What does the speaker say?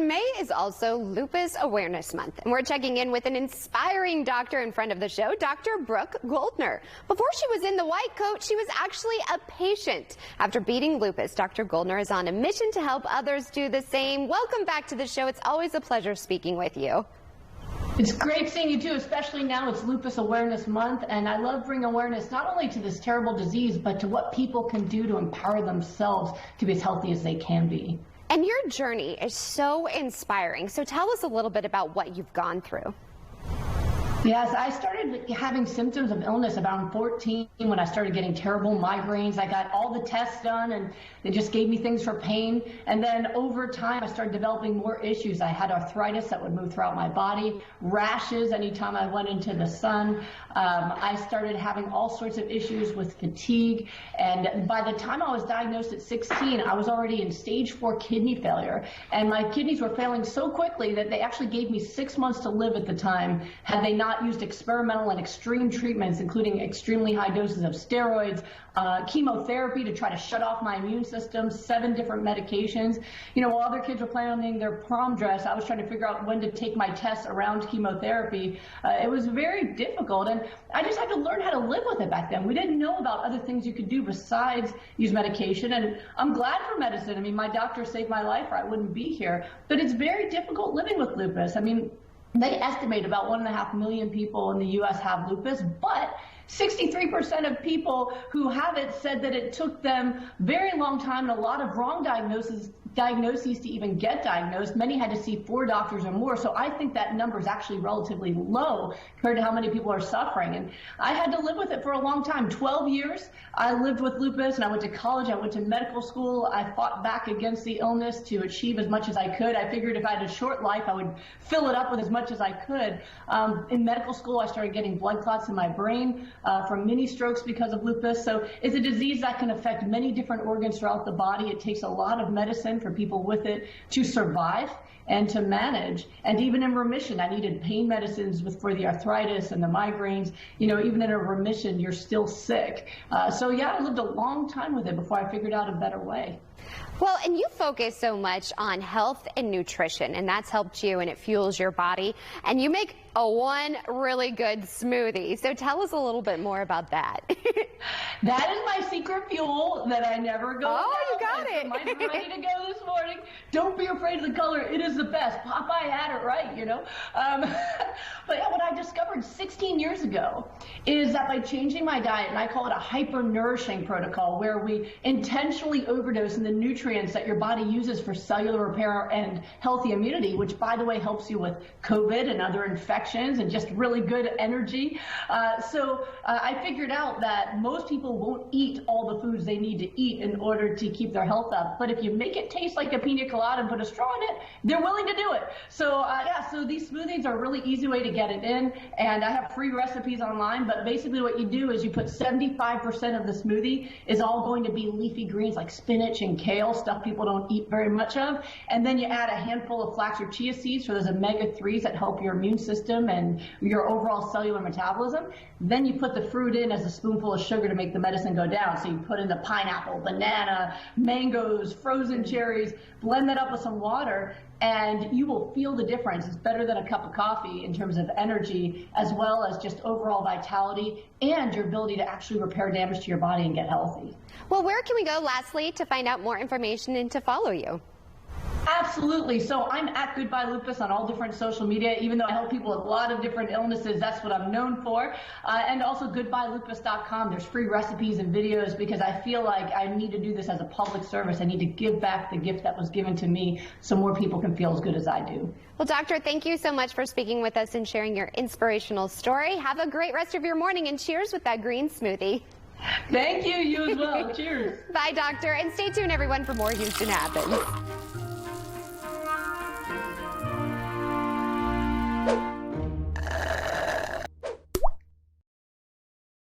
And May is also Lupus Awareness Month, and we're checking in with an inspiring doctor in front of the show, Dr. Brooke Goldner. Before she was in the white coat, she was actually a patient. After beating lupus, Dr. Goldner is on a mission to help others do the same. Welcome back to the show. It's always a pleasure speaking with you. It's great seeing you too, especially now it's Lupus Awareness Month, and I love bringing awareness not only to this terrible disease, but to what people can do to empower themselves to be as healthy as they can be. And your journey is so inspiring. So tell us a little bit about what you've gone through. Yes, I started having symptoms of illness about 14 when I started getting terrible migraines. I got all the tests done and they just gave me things for pain. And then over time, I started developing more issues. I had arthritis that would move throughout my body, rashes anytime I went into the sun. I started having all sorts of issues with fatigue. And by the time I was diagnosed at 16, I was already in stage 4 kidney failure. And my kidneys were failing so quickly that they actually gave me 6 months to live at the time had they not used experimental and extreme treatments, including extremely high doses of steroids, chemotherapy to try to shut off my immune system, 7 different medications. You know, while other kids were planning their prom dress, I was trying to figure out when to take my tests around chemotherapy. It was very difficult, and I just had to learn how to live with it back then. We didn't know about other things you could do besides use medication, and I'm glad for medicine. I mean, my doctor saved my life or I wouldn't be here, but it's very difficult living with lupus. I mean, they estimate about 1.5 million people in the U.S. have lupus, but 63% of people who have it said that it took them very long time and a lot of wrong diagnoses to even get diagnosed. Many had to see 4 doctors or more. So I think that number is actually relatively low compared to how many people are suffering. And I had to live with it for a long time, 12 years. I lived with lupus and I went to college, I went to medical school. I fought back against the illness to achieve as much as I could. I figured if I had a short life, I would fill it up with as much as I could. In medical school, I started getting blood clots in my brain from mini strokes because of lupus. So it's a disease that can affect many different organs throughout the body. It takes a lot of medicine for people with it to survive and to manage. And even in remission, I needed pain medicines for the arthritis and the migraines. You know, even in a remission, you're still sick. So yeah, I lived a long time with it before I figured out a better way. Well, and you focus so much on health and nutrition, and that's helped you and it fuels your body. And you make one really good smoothie. So tell us a little bit more about that. That is my secret fuel that I never go without. You got it. Mine's ready to go this morning. Don't be afraid of the color. It is the best. Popeye had it right, you know. But yeah, what I discovered 16 years ago is that by changing my diet, and I call it a hyper-nourishing protocol, where we intentionally overdose in the nutrients that your body uses for cellular repair and healthy immunity, which, by the way, helps you with COVID and other infections and just really good energy. So I figured out that most people won't eat all the foods they need to eat in order to keep their health up. But if you make it taste like a pina colada and put a straw in it, they're willing to do it. So yeah, so these smoothies are a really easy way to get it in. And I have free recipes online, but basically what you do is you put 75% of the smoothie is all going to be leafy greens like spinach and kale, stuff people don't eat very much of. And then you add a handful of flax or chia seeds for those omega-3s that help your immune system and your overall cellular metabolism. Then you put the fruit in as a spoonful of sugar to make the medicine go down. So you put in the pineapple, banana, mangoes, frozen cherries, blend that up with some water, and you will feel the difference. It's better than a cup of coffee in terms of energy, as well as just overall vitality and your ability to actually repair damage to your body and get healthy. Well, where can we go lastly to find out more information and to follow you? Absolutely. So I'm at Goodbye Lupus on all different social media. Even though I help people with a lot of different illnesses, that's what I'm known for. And also goodbyelupus.com. There's free recipes and videos because I feel like I need to do this as a public service. I need to give back the gift that was given to me so more people can feel as good as I do. Well, Doctor, thank you so much for speaking with us and sharing your inspirational story. Have a great rest of your morning, and cheers with that green smoothie. Thank you. You as well. Cheers. Bye, Doctor. And stay tuned, everyone, for more Houston Happens.